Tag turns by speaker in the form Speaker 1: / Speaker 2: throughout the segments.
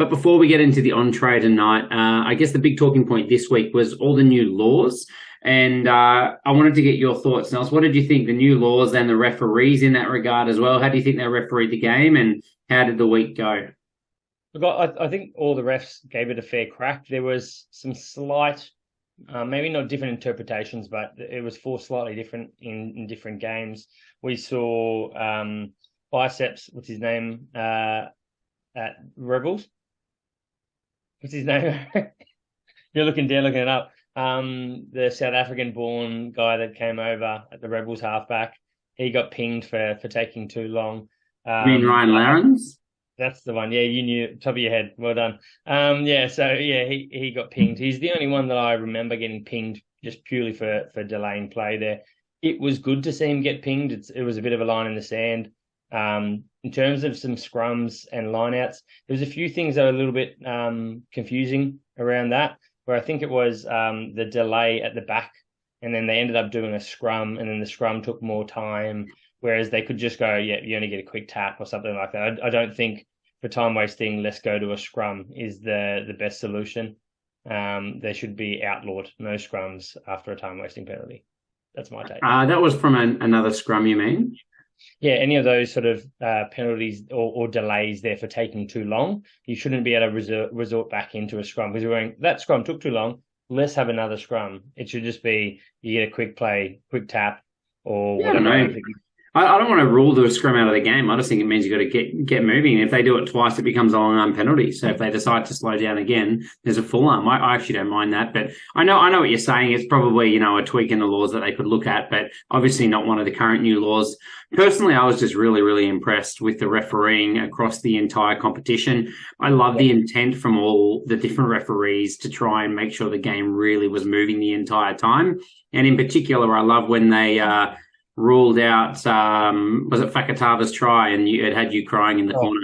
Speaker 1: But before we get into the entree tonight, I guess the big talking point this week was all the new laws. And I wanted to get your thoughts, Nels. What did you think, the new laws and the referees in that regard as well? How do you think they refereed the game, and how did the week go?
Speaker 2: Look, I think all the refs gave it a fair crack. There was some slight, maybe not different interpretations, but it was four slightly different in different games. We saw Biceps, what's his name, at Rebels. What's his name? You're looking it up. The South African-born guy that came over at the Rebels halfback, he got pinged for taking too long.
Speaker 1: You mean Ryan Larrans?
Speaker 2: That's the one. Yeah, you knew top of your head. Well done. He got pinged. He's the only one that I remember getting pinged just purely for delaying play there. It was good to see him get pinged. It was a bit of a line in the sand. In terms of some scrums and lineouts, there was a few things that were a little bit confusing around that, where I think it was the delay at the back, and then they ended up doing a scrum, and then the scrum took more time, whereas they could just go, yeah, you only get a quick tap or something like that. I don't think for time wasting, let's go to a scrum is the best solution. They should be outlawed, no scrums after a time wasting penalty. That's my take.
Speaker 1: That was from another scrum, you mean?
Speaker 2: Yeah, any of those sort of penalties or delays there for taking too long, you shouldn't be able to resort back into a scrum, because you're going, that scrum took too long, let's have another scrum. It should just be you get a quick play, quick tap, or whatever.
Speaker 1: I don't know. I don't want to rule the scrum out of the game. I just think it means you've got to get moving. If they do it twice, it becomes a long arm penalty. So if they decide to slow down again, there's a full arm. I actually don't mind that. But I know what you're saying. It's probably, a tweak in the laws that they could look at, but obviously not one of the current new laws. Personally, I was just really, really impressed with the refereeing across the entire competition. I love the intent from all the different referees to try and make sure the game really was moving the entire time. And in particular, I love when they ruled out, was it Fakatava's try, and it had you crying in the corner.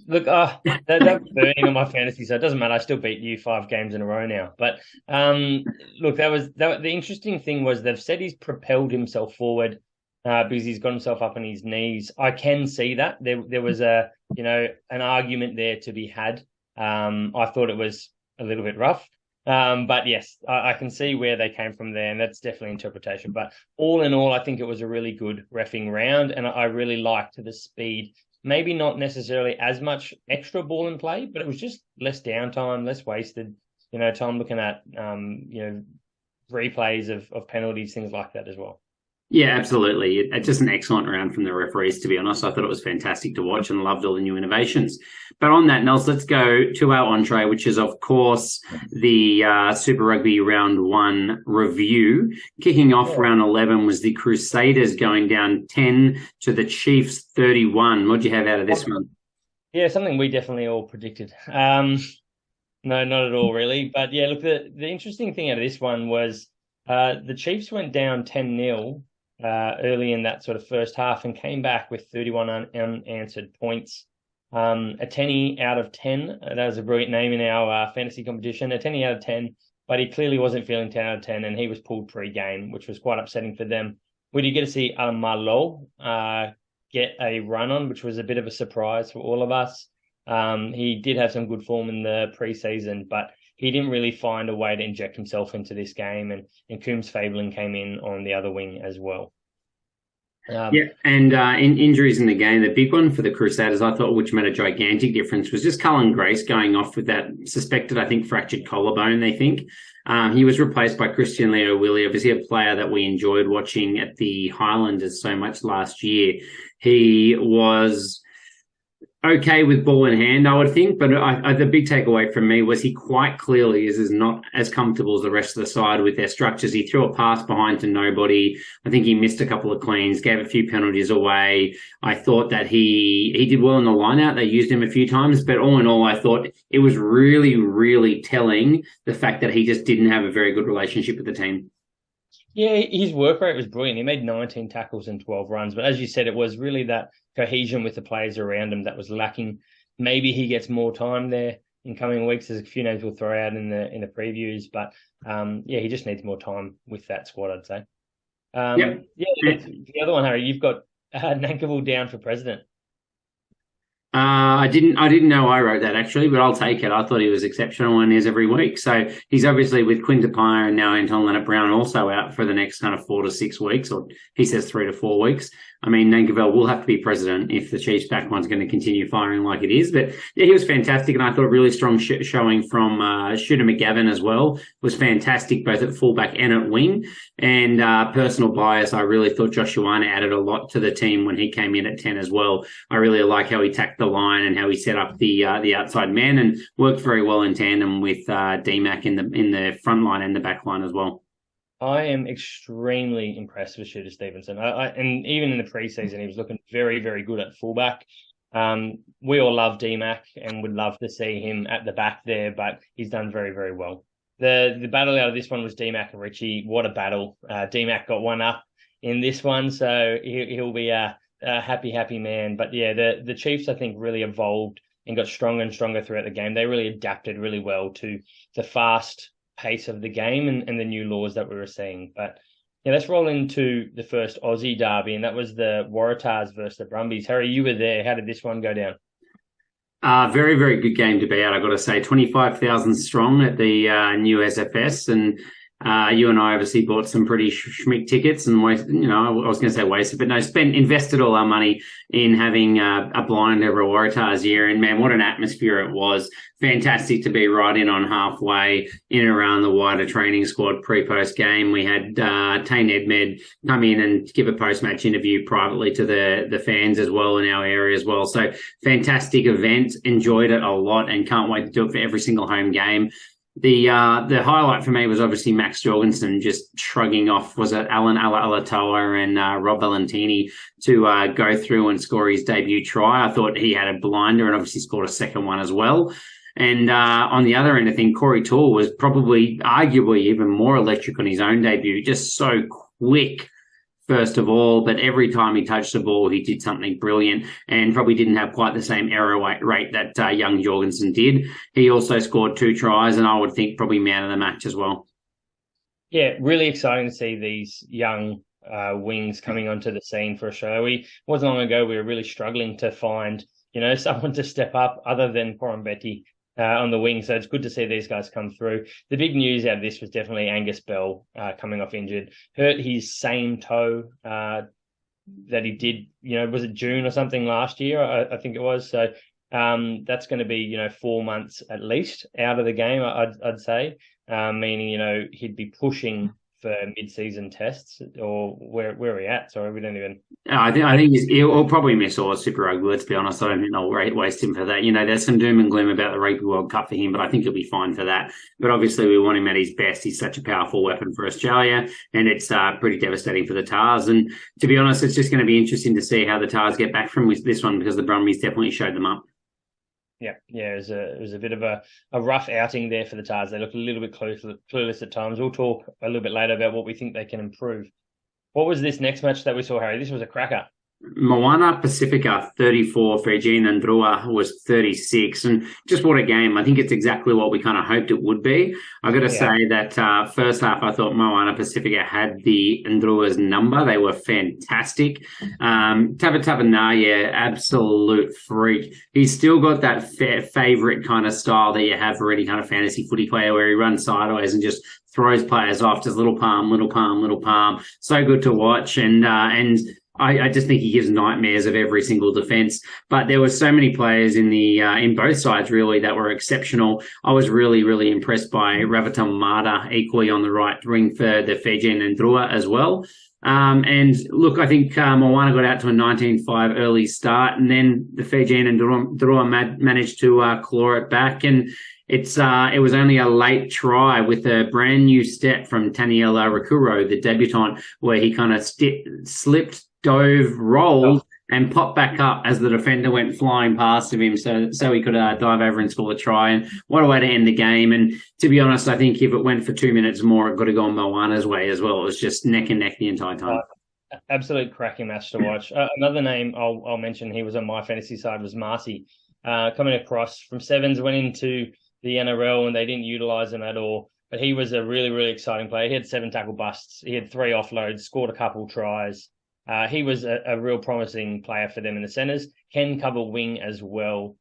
Speaker 2: Look, that's burning on my fantasy, so it doesn't matter. I still beat you 5 games in a row now. But look, the interesting thing was they've said he's propelled himself forward because he's got himself up on his knees. I can see that there was an argument there to be had. I thought it was a little bit rough. But yes, I can see where they came from there, and that's definitely interpretation. But all in all, I think it was a really good reffing round, and I really liked the speed. Maybe not necessarily as much extra ball in play, but it was just less downtime, less wasted, time looking at, replays of penalties, things like that as well.
Speaker 1: Yeah, absolutely. It's just an excellent round from the referees, to be honest. I thought it was fantastic to watch and loved all the new innovations. But on that, Nels, let's go to our entree, which is, of course, the Super Rugby Round 1 review. Kicking off round 11 was the Crusaders going down 10 to the Chiefs 31. What do you have out of this one?
Speaker 2: Yeah, something we definitely all predicted. No, not at all, really. But yeah, look, the interesting thing out of this one was the Chiefs went down 10-0. Early in that sort of first half, and came back with 31 unanswered points. A 10 out of 10. That was a brilliant name in our fantasy competition. A 10 out of 10, but he clearly wasn't feeling 10 out of 10, and he was pulled pre-game, which was quite upsetting for them. We did get to see Malo get a run on, which was a bit of a surprise for all of us. He did have some good form in the pre-season, but he didn't really find a way to inject himself into this game, and Coombs Fabling came in on the other wing as well.
Speaker 1: In injuries in the game, the big one for the Crusaders, I thought, which made a gigantic difference, was just Cullen Grace going off with that suspected, I think, fractured collarbone, they think. He was replaced by Christian Leo Willie, obviously a player that we enjoyed watching at the Highlanders so much last year. He was okay with ball in hand, I would think, but the big takeaway from me was he quite clearly is not as comfortable as the rest of the side with their structures. He threw a pass behind to nobody. I think he missed a couple of cleans, gave a few penalties away. I thought that he did well in the line-out. They used him a few times, but all in all, I thought it was really, really telling the fact that he just didn't have a very good relationship with the team.
Speaker 2: Yeah, his work rate was brilliant. He made 19 tackles and 12 runs. But as you said, it was really that cohesion with the players around him that was lacking. Maybe he gets more time there in coming weeks. There's a few names we'll throw out in the previews. But, he just needs more time with that squad, I'd say. The other one, Harry, you've got Nankivell down for president.
Speaker 1: I didn't know I wrote that actually, but I'll take it. I thought he was exceptional and is every week. So he's obviously with Quinta Pyer and now Anton Leonard-Brown also out for the next kind of 4 to 6 weeks, or he says 3 to 4 weeks. I mean, Nankivell will have to be president if the Chiefs back one's going to continue firing like it is. But yeah, he was fantastic, and I thought really strong showing from Shooter McGavin as well. Was fantastic both at fullback and at wing. And personal bias, I really thought Josh Ioane added a lot to the team when he came in at 10 as well. I really like how he tacked the line and how he set up the outside man, and worked very well in tandem with DMAC in the front line and the back line as well.
Speaker 2: I am extremely impressed with Shooter Stevenson. And even in the preseason, he was looking very, very good at fullback. We all love DMAC and would love to see him at the back there, but he's done very, very well. The battle out of this one was DMAC and Richie. What a battle. DMAC got one up in this one, so he'll be a happy man. But yeah, the Chiefs, I think, really evolved and got stronger and stronger throughout the game. They really adapted really well to the fast pace of the game and the new laws that we were seeing. But yeah, let's roll into the first Aussie derby, and that was the Waratahs versus the Brumbies. Harry, you were there. How did this one go down?
Speaker 1: Very, very good game to be out, I've got to say. 25,000 strong at the new SFS, and you and I obviously bought some pretty schmick tickets and I was going to say wasted, but no, invested all our money in having a blind over a Waratahs year. And man, what an atmosphere it was. Fantastic to be right in on halfway in and around the wider training squad pre-post game. We had Tane Edmed come in and give a post-match interview privately to the fans as well in our area as well. So fantastic event. Enjoyed it a lot and can't wait to do it for every single home game. The highlight for me was obviously Max Jorgensen just shrugging off, was it Alan Alatoa and Rob Valentini to go through and score his debut try. I thought he had a blinder and obviously scored a second one as well. And on the other end, I think Corey Toole was probably arguably even more electric on his own debut, just so quick, first of all, but every time he touched the ball, he did something brilliant and probably didn't have quite the same error rate that young Jorgensen did. He also scored 2 tries, and I would think probably man of the match as well.
Speaker 2: Yeah, really exciting to see these young wings coming onto the scene for Australia. It wasn't long ago we were really struggling to find, someone to step up other than Porambeti on the wing. So it's good to see these guys come through. The big news out of this was definitely Angus Bell coming off injured. Hurt his same toe that he did, was it June or something last year? I think it was. So that's going to be, 4 months at least out of the game, I'd say, meaning, he'd be pushing for mid-season tests, or where are we at? Sorry, we don't even.
Speaker 1: I think he'll probably miss all Super Rugby. Let's be honest. I don't think they'll waste him for that. There's some doom and gloom about the Rugby World Cup for him, but I think he'll be fine for that. But obviously, we want him at his best. He's such a powerful weapon for Australia, and it's pretty devastating for the Tars. And to be honest, it's just going to be interesting to see how the Tars get back from this one, because the Brumbies definitely showed them up.
Speaker 2: Yeah, it was a bit of a rough outing there for the Tars. They looked a little bit clueless at times. We'll talk a little bit later about what we think they can improve. What was this next match that we saw, Harry? This was a cracker.
Speaker 1: Moana Pacifica 34, Fijian and Drua was 36, and just what a game. I think it's exactly what we kind of hoped it would be. I've got to say that first half I thought Moana Pacifica had the Ndrua's number. They were fantastic. Tabanaya, absolute freak. He's still got that favourite kind of style that you have for any kind of fantasy footy player, where he runs sideways and just throws players off, just little palm, little palm, little palm. So good to watch, and I just think he gives nightmares of every single defence. But there were so many players in both sides really that were exceptional. I was really, really impressed by Ravitam Mada equally on the right wing for the Fijian and Drua as well. And look, I think Moana got out to a 19-5 early start, and then the Fijian and Drua managed to claw it back, and it was only a late try with a brand new step from Taniela Rakuro, the debutant, where he kind of slipped, dove, rolled, and popped back up as the defender went flying past of him, so he could dive over and score a try. And what a way to end the game. And to be honest, I think if it went for 2 minutes more, it could have gone Moana's way as well. It was just neck and neck the entire time.
Speaker 2: Absolute cracking match to watch. Another name I'll mention, he was on my fantasy side, was Marcy. Coming across from sevens, went into the NRL and they didn't utilise him at all. But he was a really, really exciting player. He had 7 tackle busts. He had 3 offloads, scored a couple tries. he was a real promising player for them in the centres. Can cover wing as well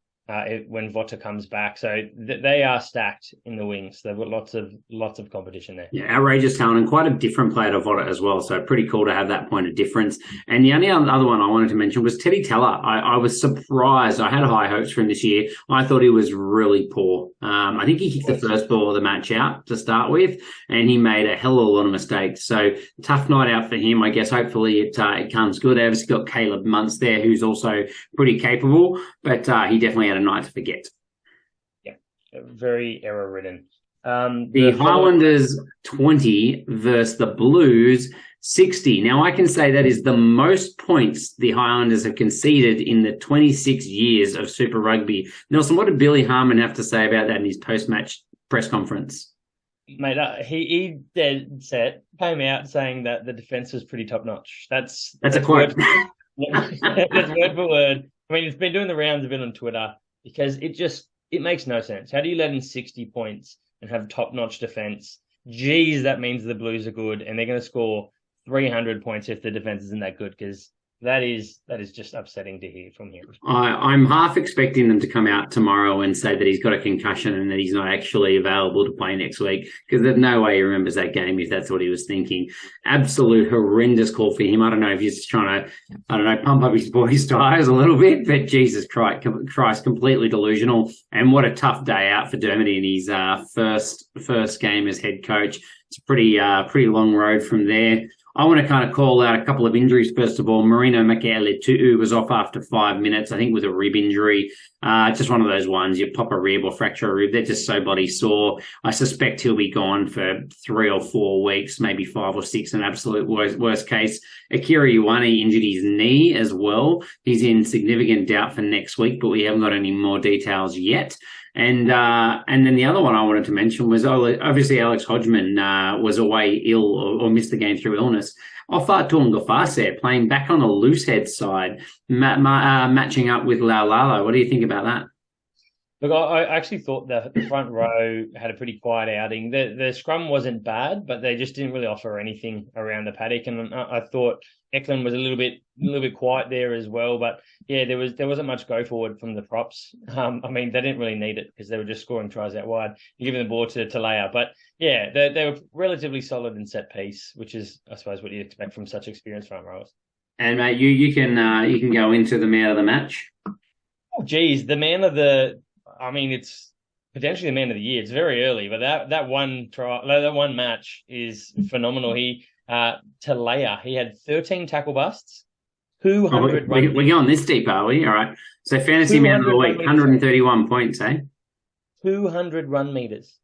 Speaker 2: when Vota comes back. So they are stacked in the wings. They've got lots of competition there.
Speaker 1: Yeah, outrageous talent and quite a different player to Vota as well. So pretty cool to have that point of difference. And the only other one I wanted to mention was Teddy Teller. I was surprised. I had high hopes for him this year. I thought he was really poor. I think he kicked the first ball of the match out to start with, and he made a hell of a lot of mistakes. So tough night out for him. I guess hopefully it comes good. They've obviously got Caleb Muntz there, who's also pretty capable, but he definitely had a night to forget.
Speaker 2: Yeah, very error-ridden.
Speaker 1: The Highlanders 20 versus the Blues 60. Now, I can say that is the most points the Highlanders have conceded in the 26 years of Super Rugby. Nelson, what did Billy Harmon have to say about that in his post-match press conference?
Speaker 2: Mate, he dead set came out saying that the defence was pretty top-notch. That's
Speaker 1: a quote.
Speaker 2: That's word for word. I mean, it's been doing the rounds a bit on Twitter because it makes no sense. How do you let in 60 points and have top-notch defence? Geez, that means the Blues are good, and they're going to score 300 points if the defence isn't that good, because that is just upsetting to hear from him.
Speaker 1: I'm half expecting them to come out tomorrow and say that he's got a concussion and that he's not actually available to play next week, because there's no way he remembers that game if that's what he was thinking. Absolute horrendous call for him. I don't know if he's just trying to, pump up his boy's tires a little bit, but Jesus Christ, completely delusional. And what a tough day out for Dermody in his first game as head coach. It's a pretty long road from there. I want to kind of call out a couple of injuries. First of all, Marino Makaele-Tu'u was off after 5 minutes, I think with a rib injury. Just one of those ones, you pop a rib or fracture a rib. They're just so bloody sore. I suspect he'll be gone for 3 or 4 weeks, maybe 5 or 6 in absolute worst case. Akira Ioane injured his knee as well. He's in significant doubt for next week, but we haven't got any more details yet. And then the other one I wanted to mention was obviously Alex Hodgman was away ill or missed the game through illness. Ofa Tuangafase playing back on the loosehead side, matching up with Laulalo. What do you think about that?
Speaker 2: Look, I actually thought the front row had a pretty quiet outing. The scrum wasn't bad, but they just didn't really offer anything around the paddock. And I thought Eklund was a little bit quiet there as well. But yeah, there wasn't much go forward from the props. I mean, they didn't really need it because they were just scoring tries out wide, giving the ball to Talea. But yeah, they were relatively solid in set piece, which is, I suppose, what you'd expect from such experienced front rowers. And
Speaker 1: mate, you can go into the man of the match.
Speaker 2: Oh, geez, the man of the. I mean, it's potentially the man of the year. It's very early, but that one match is phenomenal. Talea, he had 13 tackle busts, 200
Speaker 1: run. We're going this deep, are we? All right. So fantasy man of the week, 131 points, eh?
Speaker 2: 200 run meters.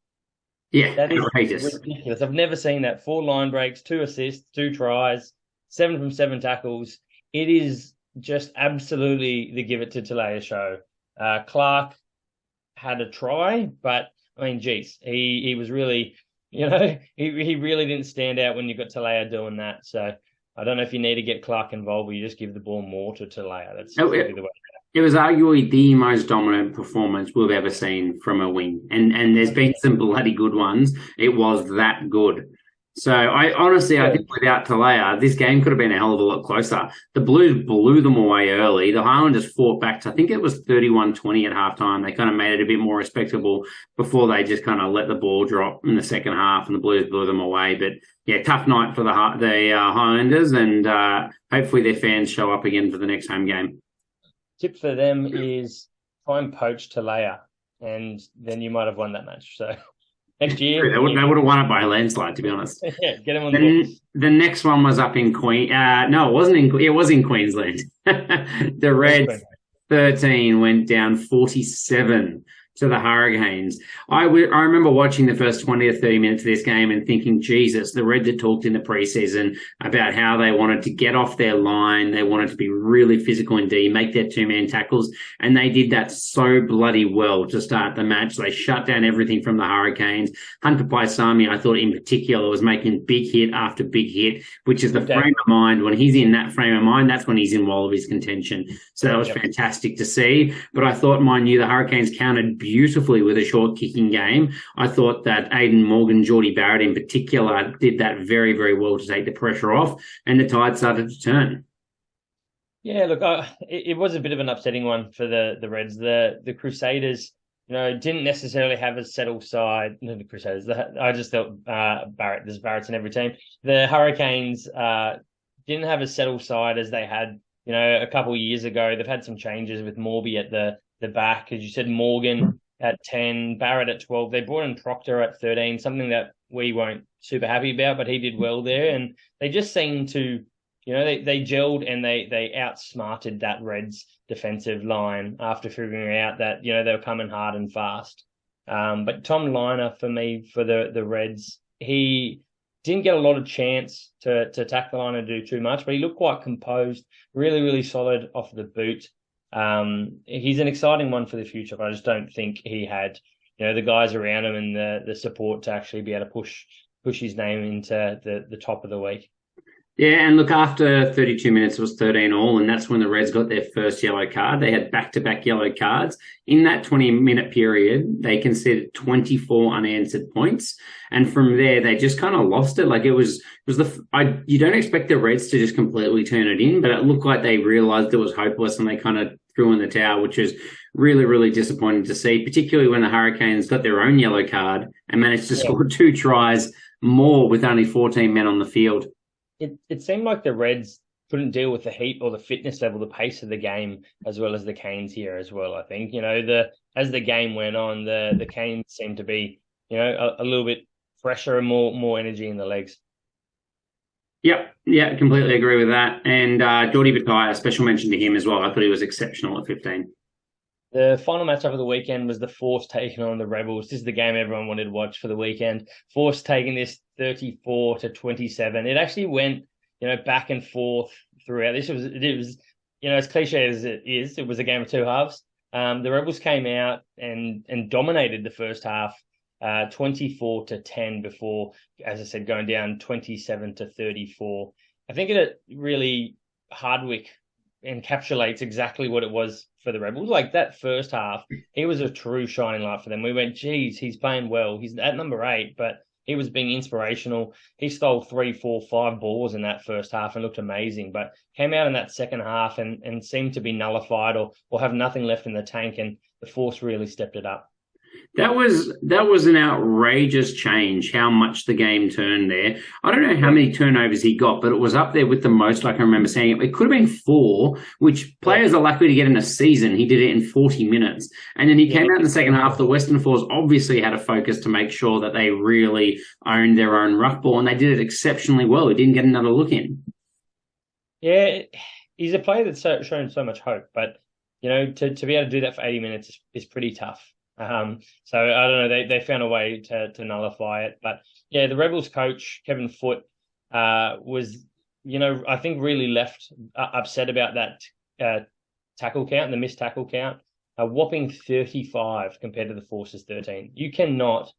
Speaker 1: Yeah,
Speaker 2: that is
Speaker 1: outrageous.
Speaker 2: Ridiculous. I've never seen that. 4 line breaks, 2 assists, 2 tries, 7 from 7 tackles. It is just absolutely the give it to Talea show. Clark had a try, but I mean, geez, he was really, he really didn't stand out when you got Talea doing that. So I don't know if you need to get Clark involved, or you just give the ball more to Talea. That's the way.
Speaker 1: It was arguably the most dominant performance we've ever seen from a wing, and there's been some bloody good ones. It was that good. So I think without Talea, this game could have been a hell of a lot closer. The Blues blew them away early. The Highlanders fought back to, I think it was 31-20 at halftime. They kind of made it a bit more respectable before they just kind of let the ball drop in the second half, and the Blues blew them away. But yeah, tough night for the Highlanders, and hopefully their fans show up again for the next home game.
Speaker 2: Tip for them is try and poach Talea, and then you might have won that match. So next year,
Speaker 1: they would have won it by a landslide, to be honest.
Speaker 2: Yeah, get them on the books.
Speaker 1: The next one was up in no, it wasn't it was in Queensland. The Reds 13 went down 47 to the Hurricanes. I remember watching the first 20 or 30 minutes of this game and thinking, Jesus, the Reds had talked in the preseason about how they wanted to get off their line. They wanted to be really physical indeed, make their 2-man tackles. And they did that so bloody well to start the match. They shut down everything from the Hurricanes. Hunter Paisami, I thought in particular, was making big hit after big hit, which is the frame of mind. When he's in that frame of mind, that's when he's in Wallabies contention. So that was fantastic to see. But I thought, mind you, the Hurricanes countered beautifully with a short kicking game. I thought that Aidan Morgan, Geordie Barrett in particular, did that very, very well to take the pressure off, and the tide started to turn.
Speaker 2: Yeah, look, it was a bit of an upsetting one for the Reds. The Crusaders, didn't necessarily have a settled side. No, the Crusaders. I just thought Barrett. There's Barretts in every team. The Hurricanes didn't have a settled side as they had, a couple of years ago. They've had some changes with Morby at the back, as you said, Morgan at 10, Barrett at 12. They brought in Proctor at 13, something that we weren't super happy about, but he did well there. And they just seemed to, they gelled and they outsmarted that Reds defensive line after figuring out that, they were coming hard and fast. But Tom Liner, for me, for the Reds, he didn't get a lot of chance to tackle the line and do too much, but he looked quite composed, really, really solid off the boot. He's an exciting one for the future, but I just don't think he had, the guys around him and the support to actually be able to push his name into the top of the week.
Speaker 1: Yeah, and look, after 32 minutes, it was 13 all, and that's when the Reds got their first yellow card. They had back-to-back yellow cards. In that 20-minute period, they conceded 24 unanswered points, and from there, they just kind of lost it. Like you don't expect the Reds to just completely turn it in, but it looked like they realised it was hopeless, and they kind of threw in the towel, which is really, really disappointing to see, particularly when the Hurricanes got their own yellow card and managed to score 2 tries more with only 14 men on the field.
Speaker 2: It seemed like the Reds couldn't deal with the heat or the fitness level, the pace of the game, as well as the Canes here as well. I think, as the game went on, the Canes seemed to be, a little bit fresher and more energy in the legs.
Speaker 1: Yep. Yeah, completely agree with that. And Jordy Bataya, special mention to him as well. I thought he was exceptional at 15.
Speaker 2: The final matchup of the weekend was the Force taking on the Rebels. This is the game everyone wanted to watch for the weekend. Force taking this 34-27. It actually went, back and forth throughout. It was, as cliche as it is, it was a game of two halves. The Rebels came out and dominated the first half, 24-10 before, as I said, going down 27-34. I think it really Hardwick encapsulates exactly what it was for the Rebels. Like that first half, he was a true shining light for them. We went, geez, he's playing well. He's at number 8, but he was being inspirational. He stole 3, 4, 5 balls in that first half and looked amazing, but came out in that second half and seemed to be nullified or have nothing left in the tank, and the Force really stepped it up.
Speaker 1: That was an outrageous change, how much the game turned there. I don't know how many turnovers he got, but it was up there with the most, like I remember saying. It could have been 4, which players are likely to get in a season. He did it in 40 minutes. And then he came out in the second half. The Western Force obviously had a focus to make sure that they really owned their own ruck ball, and they did it exceptionally well. He didn't get another look in.
Speaker 2: Yeah, he's a player that's shown so much hope, but, to be able to do that for 80 minutes is pretty tough. So I don't know. They found a way to nullify it, but yeah, the Rebels coach Kevin Foote was, I think really left upset about that tackle count, the missed tackle count, a whopping 35 compared to the Force's 13. You cannot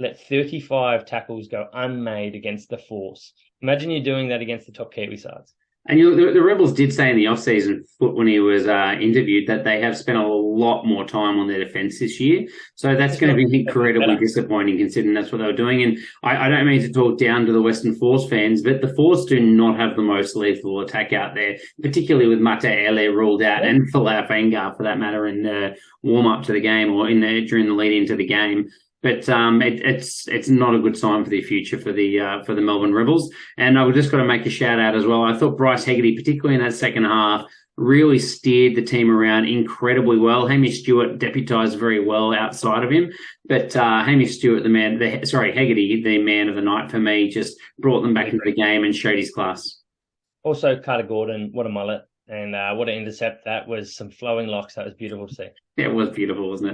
Speaker 2: let 35 tackles go unmade against the Force. Imagine you're doing that against the top Kiwi sides.
Speaker 1: And the Rebels did say in the off-season, when he was interviewed, that they have spent a lot more time on their defence this year. So that's going to be incredibly disappointing, considering that's what they were doing. And I don't mean to talk down to the Western Force fans, but the Force do not have the most lethal attack out there, particularly with Mate Ele ruled out and Folau Fainga'a, for that matter, in the warm-up to the game or during the lead into the game. But it's not a good sign for the future for the Melbourne Rebels. And I've just got to make a shout out as well. I thought Bryce Hegarty, particularly in that second half, really steered the team around incredibly well. Hamish Stewart deputised very well outside of him, but Hamish Stewart, Hegarty, the man of the night for me, just brought them back into the game and showed his class.
Speaker 2: Also, Carter Gordon, what a mullet, and what an intercept. That was some flowing locks. That was beautiful to see.
Speaker 1: Yeah, it was beautiful, wasn't it?